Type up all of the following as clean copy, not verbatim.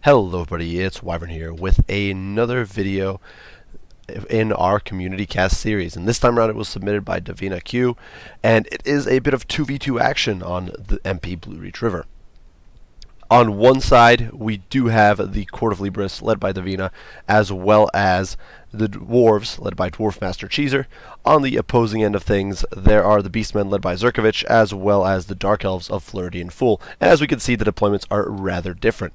Hello everybody, it's Wyvern here with another video in our community cast series, and this time around it was submitted by Davina Q, and it is a bit of 2v2 action on the MP Blue Reach River. On one side we do have the Court of Libris led by Davina, as well as the Dwarves led by Dwarf Master Cheeser. On the opposing end of things there are the Beastmen led by Zerkovich, as well as the Dark Elves of Floridian Fool, and as we can see the deployments are rather different.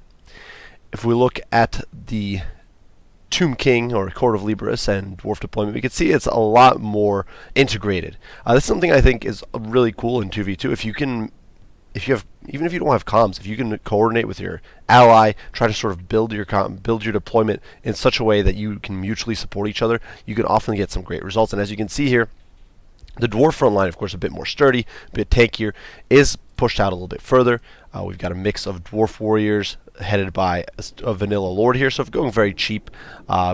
If we look at the Tomb King or Court of Libris and Dwarf deployment, we can see it's a lot more integrated. This is something I think is really cool in 2v2. Even if you don't have comms, if you can coordinate with your ally, try to sort of build your deployment in such a way that you can mutually support each other, you can often get some great results. And as you can see here, the Dwarf front line, of course, a bit more sturdy, a bit tankier, is pushed out a little bit further. We've got a mix of Dwarf warriors headed by a vanilla lord here, so if going very cheap,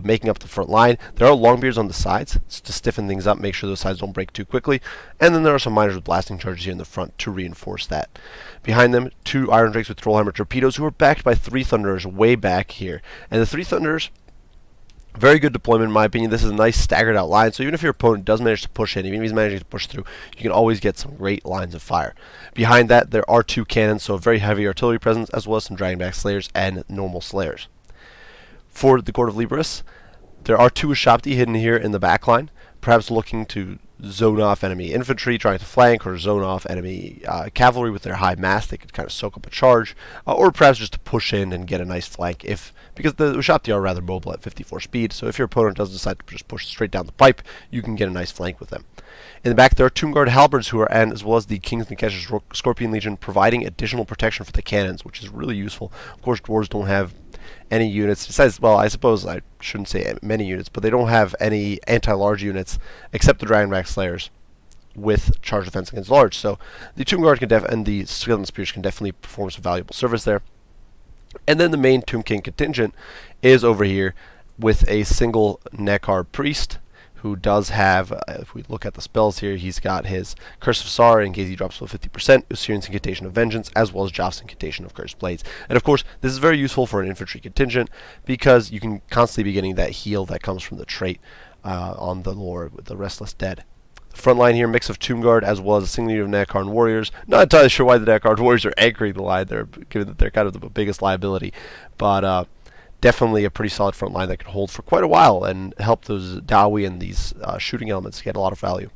making up the front line. There are longbeards on the sides to stiffen things up, make sure those sides don't break too quickly, and then there are some miners with blasting charges here in the front to reinforce that. Behind them, two Iron Drakes with Trollhammer torpedoes who are backed by three Thunderers way back here, and the three Thunderers, very good deployment in my opinion. This is a nice staggered out line, so even if your opponent does manage to push in, even if he's managing to push through, you can always get some great lines of fire. Behind that there are two cannons, so a very heavy artillery presence, as well as some Dragonback Slayers and normal Slayers. For the Court of Libris, there are two Ushabti hidden here in the back line, perhaps looking to zone off enemy infantry trying to flank, or zone off enemy cavalry with their high mass. They could kind of soak up a charge, or perhaps just to push in and get a nice flank, because the Ushabti are rather mobile at 54 speed, so if your opponent does decide to just push straight down the pipe, you can get a nice flank with them. In the back there are Tomb Guard Halberds who are, and as well as the Kings and Kesher's Scorpion Legion, providing additional protection for the cannons, which is really useful. Of course, dwarves don't have any units besides, well, I suppose I shouldn't say many units, but they don't have any anti-large units except the Dragonback Slayers with charge defense against large. So the Tomb Guard and the Skeleton Spears can definitely perform some valuable service there. And then the main Tomb King contingent is over here with a single Nekar Priest, who does have, if we look at the spells here, he's got his Curse of Sar in case he drops below 50%, Usurian's Incantation of Vengeance, as well as Joff's Incantation of Cursed Blades. And of course, this is very useful for an infantry contingent, because you can constantly be getting that heal that comes from the trait on the Lord with the Restless Dead. The front line here, mix of Tomb Guard as well as a single unit of Nakarn warriors. Not entirely sure why the Nakarn warriors are anchoring the line there, given that they're kind of the biggest liability, but definitely a pretty solid front line that can hold for quite a while and help those Dawi and these shooting elements get a lot of value.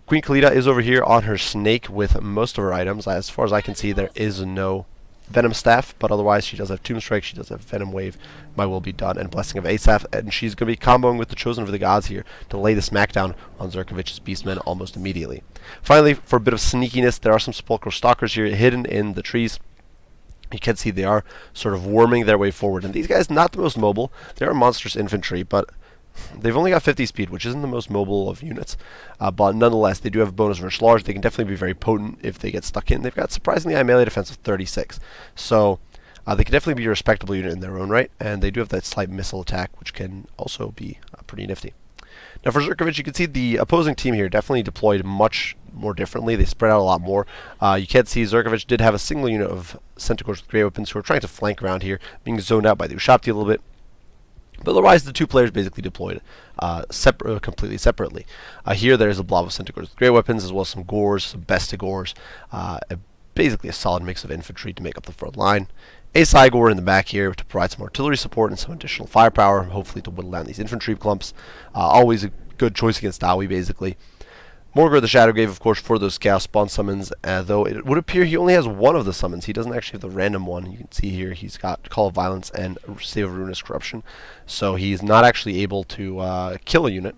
Queen Khalida is over here on her snake with most of her items. As far as I can see, there is no Venom Staff, but otherwise she does have Tomb Strike, she does have Venom Wave, My Will Be Done, and Blessing of Asaph, and she's going to be comboing with the Chosen of the Gods here to lay the smackdown on Zerkovich's Beastmen almost immediately. Finally, for a bit of sneakiness, there are some Sepulchral Stalkers here hidden in the trees. You can see they are sort of worming their way forward, and these guys, not the most mobile. They are monstrous infantry, but they've only got 50 speed, which isn't the most mobile of units, but nonetheless they do have a bonus versus large. They can definitely be very potent if they get stuck in. They've got surprisingly high melee defense of 36, so they can definitely be a respectable unit in their own right, and they do have that slight missile attack, which can also be pretty nifty. Now for Zerkovich, you can see the opposing team here definitely deployed much more differently. They spread out a lot more. You can see Zerkovich did have a single unit of Centaurs with Grey Weapons who are trying to flank around here, being zoned out by the Ushabti a little bit. But otherwise, the two players basically deployed completely separately. Here there's a blob of Centaurs with Grey Weapons, as well as some Gores, some Bestigores, basically a solid mix of infantry to make up the front line. A Cygor in the back here to provide some artillery support and some additional firepower, hopefully to whittle down these infantry clumps. Always a good choice against Dawi, basically. Morgor the Shadowgrave, of course, for those Chaos Spawn summons, though it would appear he only has one of the summons. He doesn't actually have the random one. You can see here he's got Call of Violence and Save of Ruinous Corruption, so he's not actually able to kill a unit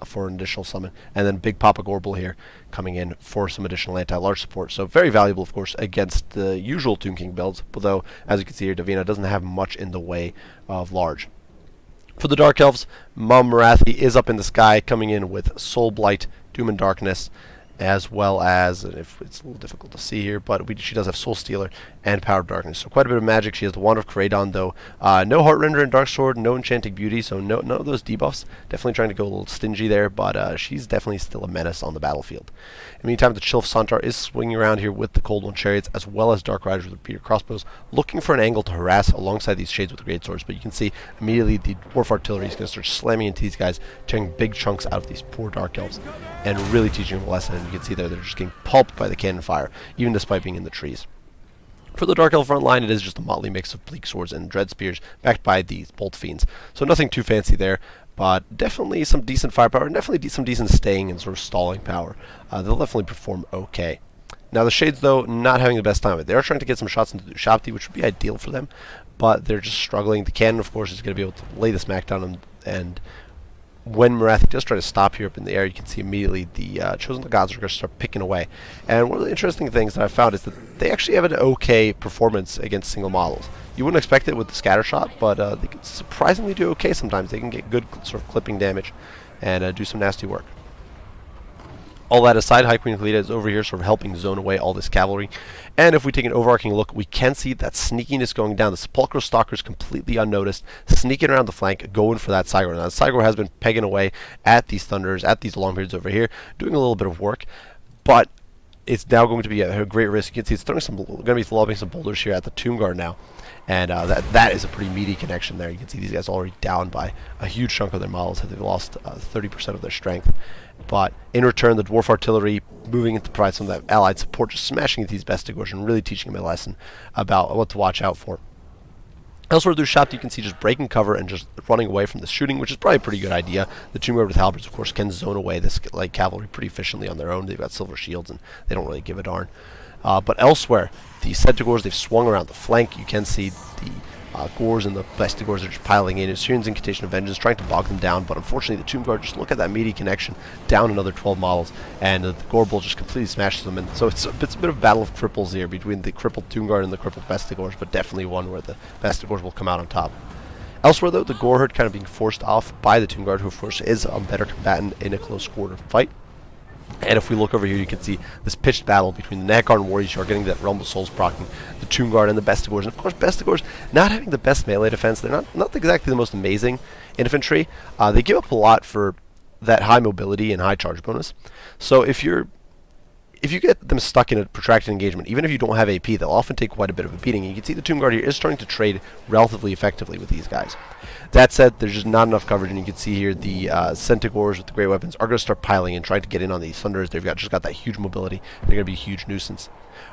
for an additional summon. And then Big Papa Gorbel here coming in for some additional anti-large support, so very valuable, of course, against the usual Tomb King builds, although, as you can see here, Davina doesn't have much in the way of large. For the Dark Elves, Mom Marathi is up in the sky, coming in with Soul Blight, Doom and Darkness, as well as, and if it's a little difficult to see here, but she does have Soul Stealer and Power of Darkness. So quite a bit of magic. She has the Wand of Kraydon, though. No Heartrender and Dark Sword, no Enchanting Beauty, so none of those debuffs. Definitely trying to go a little stingy there, but she's definitely still a menace on the battlefield. In the meantime, the Chill of Centaur is swinging around here with the Cold One Chariots, as well as Dark Riders with repeater crossbows, looking for an angle to harass alongside these Shades with the Great Swords. But you can see immediately the Dwarf Artillery is going to start slamming into these guys, tearing big chunks out of these poor Dark Elves, and really teaching them a lesson. And you can see there they're just getting pulped by the cannon fire, even despite being in the trees. For the Dark Elf front line, it is just a motley mix of Bleak Swords and Dread Spears, backed by these Bolt Fiends. So nothing too fancy there, but definitely some decent firepower, and definitely some decent staying and sort of stalling power. They'll definitely perform okay. Now the Shades, though, not having the best time of it. They are trying to get some shots into the Shabti, which would be ideal for them, but they're just struggling. The cannon, of course, is going to be able to lay the smackdown on, and when Marathi does try to stop here up in the air, you can see immediately the Chosen Gods are going to start picking away. And one of the interesting things that I found is that they actually have an okay performance against single models. You wouldn't expect it with the scatter shot, but they can surprisingly do okay sometimes. They can get good sort of clipping damage and do some nasty work. All that aside, High Queen Kalita is over here sort of helping zone away all this cavalry. And if we take an overarching look, we can see that sneakiness going down. The Sepulchral Stalkers completely unnoticed, sneaking around the flank, going for that Cygor. Now, the Cygor has been pegging away at these Thunders, at these Longbeards over here, doing a little bit of work, but it's now going to be at a great risk. You can see it's throwing going to be lobbing some boulders here at the Tomb Guard now. And that is a pretty meaty connection there. You can see these guys already down by a huge chunk of their models. They've lost 30% of their strength. But in return, the Dwarf Artillery moving in to provide some of that allied support, just smashing at these Bestigors and really teaching them a lesson about what to watch out for. Elsewhere through Shabti, you can see just breaking cover and just running away from the shooting, which is probably a pretty good idea. The Tomb Guard with halberds, of course, can zone away this light cavalry pretty efficiently on their own. They've got silver shields, and they don't really give a darn. But elsewhere, the Centaurs, they've swung around the flank. You can see the Gors and the Bestigors are just piling in. Assyrian's Incantation of Vengeance trying to bog them down, but unfortunately the Tomb Guard, just look at that meaty connection, down another 12 models, and the Gore Bull just completely smashes them. And so it's a bit of a battle of cripples here between the crippled Tomb Guard and the crippled Bestigors, but definitely one where the Bestigors will come out on top. Elsewhere, though, the Gore Herd kind of being forced off by the Tomb Guard, who of course is a better combatant in a close quarter fight. And if we look over here, you can see this pitched battle between the Nakgarn warriors who are getting that Realm of Souls proccing, the Tomb Guard, and the Bestigors. And of course, Bestigors not having the best melee defense. They're not exactly the most amazing infantry. They give up a lot for that high mobility and high charge bonus. So if you get them stuck in a protracted engagement, even if you don't have AP, they'll often take quite a bit of a beating. And you can see the Tomb Guard here is starting to trade relatively effectively with these guys. That said, there's just not enough coverage, and you can see here the Centaurs with the great weapons are going to start piling in, trying to get in on these Thunders. They've just got that huge mobility. They're going to be a huge nuisance.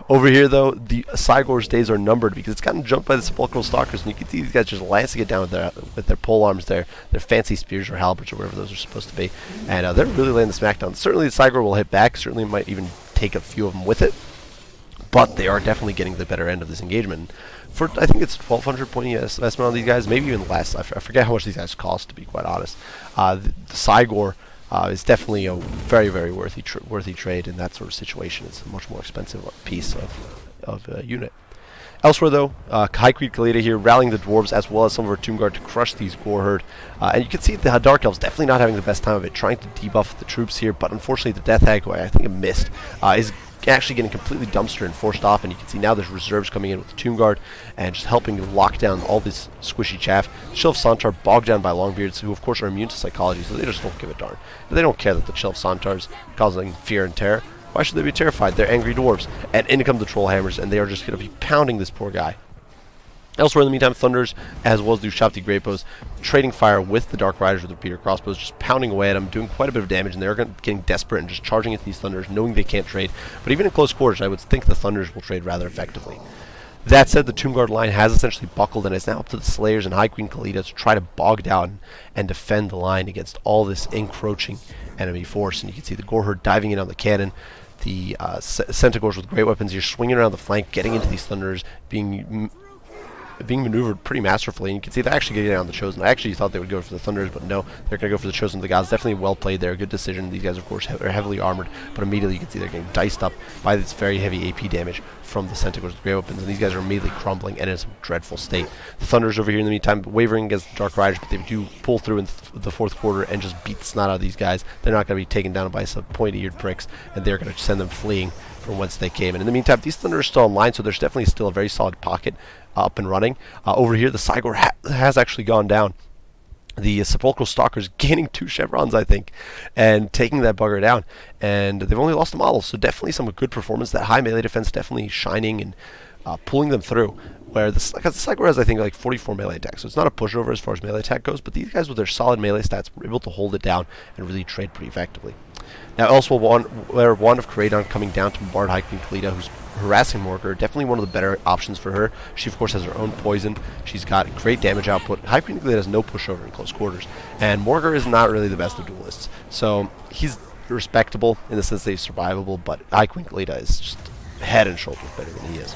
Over here, though, the Cygor's days are numbered because it's gotten jumped by the Sepulchral Stalkers, and you can see these guys just lancing it down with their pole arms, their fancy spears or halberds or whatever those are supposed to be, and they're really laying the smackdown. Certainly the Cygor will hit back, certainly might even take a few of them with it, but they are definitely getting the better end of this engagement. For, I think it's 1,200 point investment on these guys, maybe even less. I forget how much these guys cost, to be quite honest. The Cygor is definitely a very, very worthy trade in that sort of situation. It's a much more expensive piece of unit. Elsewhere, though, High Queen Kalita here rallying the Dwarves as well as some of her Tomb Guard to crush these Gore Herd. And you can see the Dark Elves definitely not having the best time of it, trying to debuff the troops here, but unfortunately the Death Hag, who I think it missed, is actually getting completely dumpstered and forced off, and you can see now there's reserves coming in with the Tomb Guard and just helping to lock down all this squishy chaff. Chill of Centaur bogged down by Longbeards, who of course are immune to psychology, so they just don't give a darn. They don't care that the Chill of Centaur's causing fear and terror. Why should they be terrified? They're angry dwarves. And in come the Troll Hammers, and they are just going to be pounding this poor guy. Elsewhere in the meantime, Thunders, as well as the Shabti Great Bows, trading fire with the Dark Riders with the repeater crossbows, just pounding away at them, doing quite a bit of damage, and they're getting desperate and just charging at these Thunders, knowing they can't trade. But even in close quarters, I would think the Thunders will trade rather effectively. That said, the Tomb Guard line has essentially buckled, and it's now up to the Slayers and High Queen Kalita to try to bog down and defend the line against all this encroaching enemy force. And you can see the Gore Herd diving in on the cannon. The Centaurs with great weapons here swinging around the flank, getting into these Thunders, being being maneuvered pretty masterfully. And you can see they're actually getting on the Chosen. I actually thought they would go for the Thunders, but no, they're going to go for the Chosen of the Gods. Definitely well played there. Good decision. These guys, of course, are heavily armored, but immediately you can see they're getting diced up by this very heavy AP damage from the Centaurs with Grey Weapons, and these guys are immediately crumbling and in some dreadful state. The Thunders over here in the meantime, wavering against the Dark Riders, but they do pull through in the fourth quarter and just beat the snot out of these guys. They're not going to be taken down by some pointy-eared pricks, and they're going to send them fleeing from whence they came. And in the meantime, these Thunders are still online, so there's definitely still a very solid pocket up and running. Over here, the Cygor has actually gone down. The Sepulchral Stalkers gaining 2 chevrons, I think, and taking that bugger down. And they've only lost a model, so definitely some good performance. That high melee defense definitely shining and pulling them through. Where the Cygor has, I think, like 44 melee attack, so it's not a pushover as far as melee attack goes, but these guys with their solid melee stats were able to hold it down and really trade pretty effectively. Now, elsewhere, one of Kraydon coming down to bombard High Queen Kalita, who's harassing Morgar. Definitely one of the better options for her. She, of course, has her own poison. She's got great damage output. High Queen Kalita has no pushover in close quarters. And Morgar is not really the best of duelists. So he's respectable in the sense that he's survivable, but High Queen Kalita is just head and shoulders better than he is.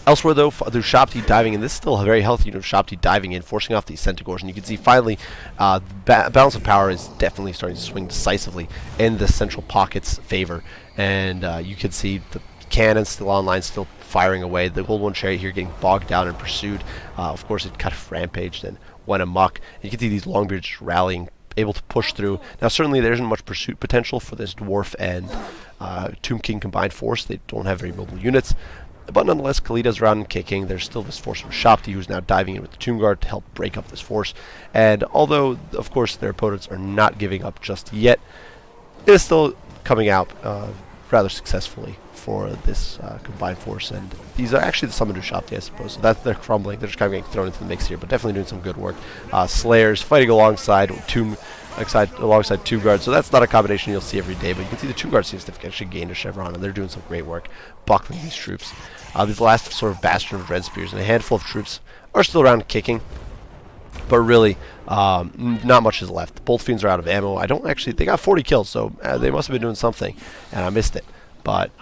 Elsewhere, though, through Shopti diving in, this is still a very healthy unit of Shopti diving in, forcing off these Centaurs, and you can see finally balance of power is definitely starting to swing decisively in the central pocket's favor, and you can see the cannons still online, still firing away. The Gold One Chariot here getting bogged down and pursued. Of course, it kind of rampaged and went amok. And you can see these Longbeards just rallying, able to push through. Now, certainly there isn't much pursuit potential for this Dwarf and Tomb King combined force. They don't have very mobile units. But nonetheless, Kalita's around and kicking. There's still this force from Shopti, who's now diving in with the Tomb Guard to help break up this force. And although, of course, their opponents are not giving up just yet, it is still coming out rather successfully for this combined force. And these are actually the Summoner Shopti, I suppose. So they're crumbling. They're just kind of getting thrown into the mix here, but definitely doing some good work. Slayers fighting alongside Tomb Guard, so that's not a combination you'll see every day, but you can see the Tomb Guard seems to have actually gained a chevron, and they're doing some great work buckling these troops. These last sort of bastion of Dread Spears and a handful of troops are still around kicking, but really not much is left. The Bolt Fiends are out of ammo. They got 40 kills, so they must have been doing something, and I missed it. But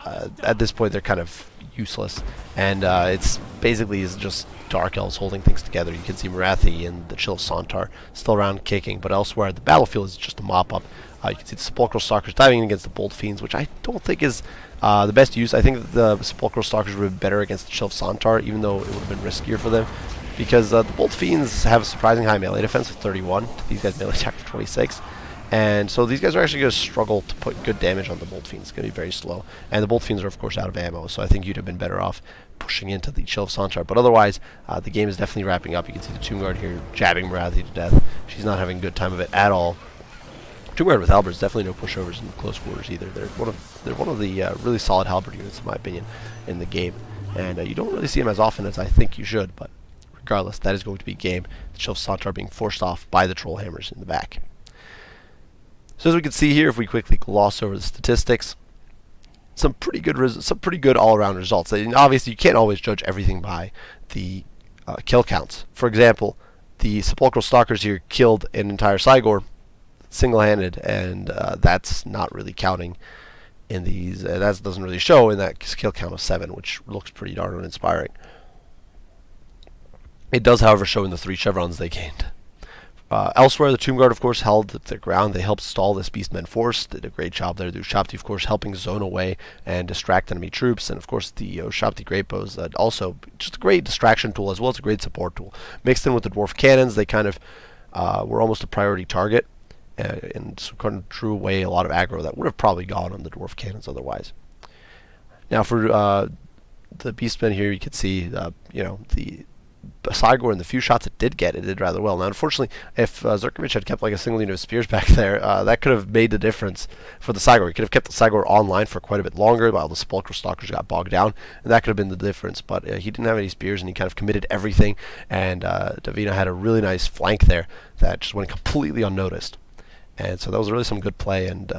at this point, they're kind of useless, and it's basically just Dark Elves holding things together. You can see Marathi and the Chill of Sontar still around kicking, but elsewhere the battlefield is just a mop-up. You can see the Sepulchral Stalkers diving in against the Bolt Fiends, which I don't think is the best use. I think that the Sepulchral Stalkers would have been better against the Chill of Sontar, even though it would have been riskier for them, because the Bolt Fiends have a surprising high melee defense of 31, these guys melee attack of 26. And so these guys are actually going to struggle to put good damage on the Bolt Fiends. It's going to be very slow. And the Bolt Fiends are, of course, out of ammo, so I think you'd have been better off pushing into the Chill of Sontar. But otherwise, the game is definitely wrapping up. You can see the Tomb Guard here jabbing Marathi to death. She's not having a good time of it at all. Tomb Guard with halberds, definitely no pushovers in close quarters either. They're one of the really solid halberd units, in my opinion, in the game. And you don't really see them as often as I think you should, but regardless, that is going to be game. The Chill of Sontar being forced off by the Troll Hammers in the back. So as we can see here, if we quickly gloss over the statistics, some pretty good all-around results. And obviously, you can't always judge everything by the kill counts. For example, the Sepulchral Stalkers here killed an entire Cygor single-handed, and that's not really counting in these. That doesn't really show in that kill count of 7, which looks pretty darn uninspiring. It does, however, show in the 3 chevrons they gained. Elsewhere, the Tomb Guard, of course, held their ground. They helped stall this Beastmen force. Did a great job there. The Shopti, of course, helping zone away and distract enemy troops. And, of course, the Shopti Great Bows, also just a great distraction tool as well as a great support tool. Mixed in with the Dwarf Cannons, they kind of were almost a priority target and so kind of drew away a lot of aggro that would have probably gone on the Dwarf Cannons otherwise. Now, for the Beastmen here, you can see, the Cygor and the few shots it did rather well. Now, unfortunately, if Zerkovich had kept like a single unit of spears back there, that could have made the difference for the Cygor. He could have kept the Cygor online for quite a bit longer while the Sepulchral Stalkers got bogged down, and that could have been the difference. But he didn't have any spears, and he kind of committed everything, and Davina had a really nice flank there that just went completely unnoticed. And so that was really some good play, and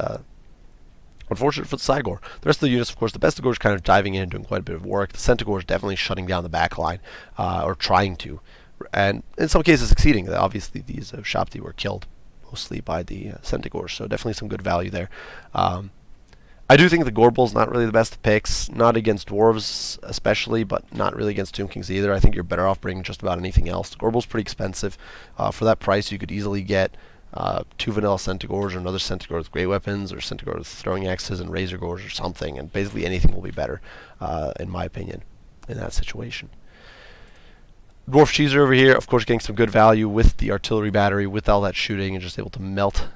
unfortunate for the Cygor. The rest of the units, of course, the Bestigor is kind of diving in and doing quite a bit of work. The Centaur is definitely shutting down the back line, or trying to, and in some cases succeeding. Obviously, these Shopti were killed mostly by the Centaur, so definitely some good value there. I do think the Gorbel's not really the best picks, not against Dwarves especially, but not really against Tomb Kings either. I think you're better off bringing just about anything else. The Gorbel's pretty expensive. For that price, you could easily get 2 vanilla Centaurs or another Centaur with great weapons, or Centaur with throwing axes and Razor Gores or something, and basically anything will be better, in my opinion, in that situation. Dwarf Cheeser over here, of course, getting some good value with the artillery battery, with all that shooting, and just able to melt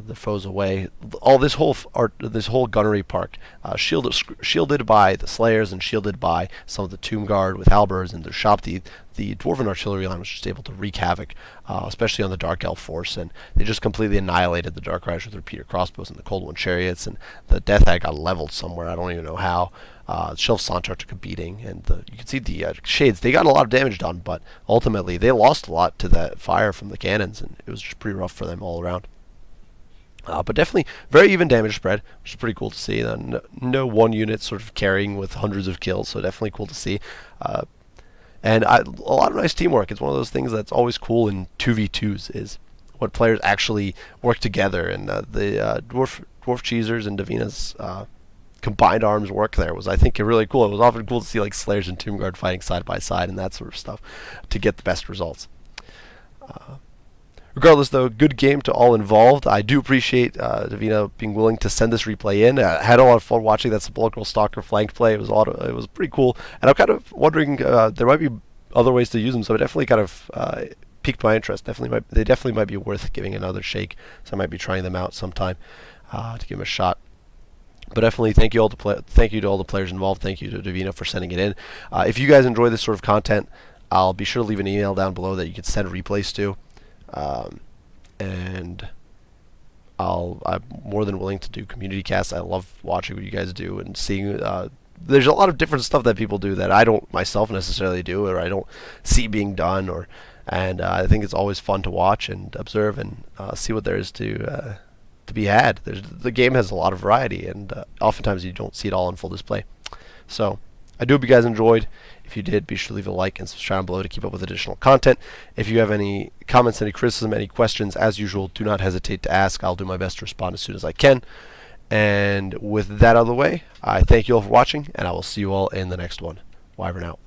the foes away. All this whole gunnery park, shielded by the Slayers and shielded by some of the Tomb Guard with halberds and their shop. The Dwarven artillery line was just able to wreak havoc, especially on the Dark Elf force, and they just completely annihilated the Dark Riders with repeater crossbows and the Cold One chariots, and the Death Hag got leveled somewhere. I don't even know how. Shelf Centaur took a beating, and you can see the Shades. They got a lot of damage done, but ultimately they lost a lot to that fire from the cannons, and it was just pretty rough for them all around. But definitely very even damage spread, which is pretty cool to see. No one unit sort of carrying with hundreds of kills, so definitely cool to see. And a lot of nice teamwork. It's one of those things that's always cool in 2v2s, is when players actually work together. And the Dwarf Cheesers and Davina's combined arms work there was, I think, really cool. It was often cool to see like Slayers and Tomb Guard fighting side by side and that sort of stuff to get the best results. Regardless, though, good game to all involved. I do appreciate Davina being willing to send this replay in. I had a lot of fun watching that Sepulchral Stalker flanked play. It was pretty cool, and I'm kind of wondering there might be other ways to use them. So it definitely kind of piqued my interest. They definitely might be worth giving another shake. So I might be trying them out sometime to give them a shot. But definitely thank you to all the players involved. Thank you to Davina for sending it in. If you guys enjoy this sort of content, I'll be sure to leave an email down below that you can send replays to. And I'm more than willing to do community casts. I love watching what you guys do and seeing. There's a lot of different stuff that people do that I don't myself necessarily do, or I don't see being done, and I think it's always fun to watch and observe and see what there is to be had. The game has a lot of variety, and oftentimes you don't see it all on full display. So I do hope you guys enjoyed. If you did, be sure to leave a like and subscribe below to keep up with additional content. If you have any comments, any criticism, any questions, as usual, do not hesitate to ask. I'll do my best to respond as soon as I can. And with that out of the way, I thank you all for watching, and I will see you all in the next one. Wyvern out.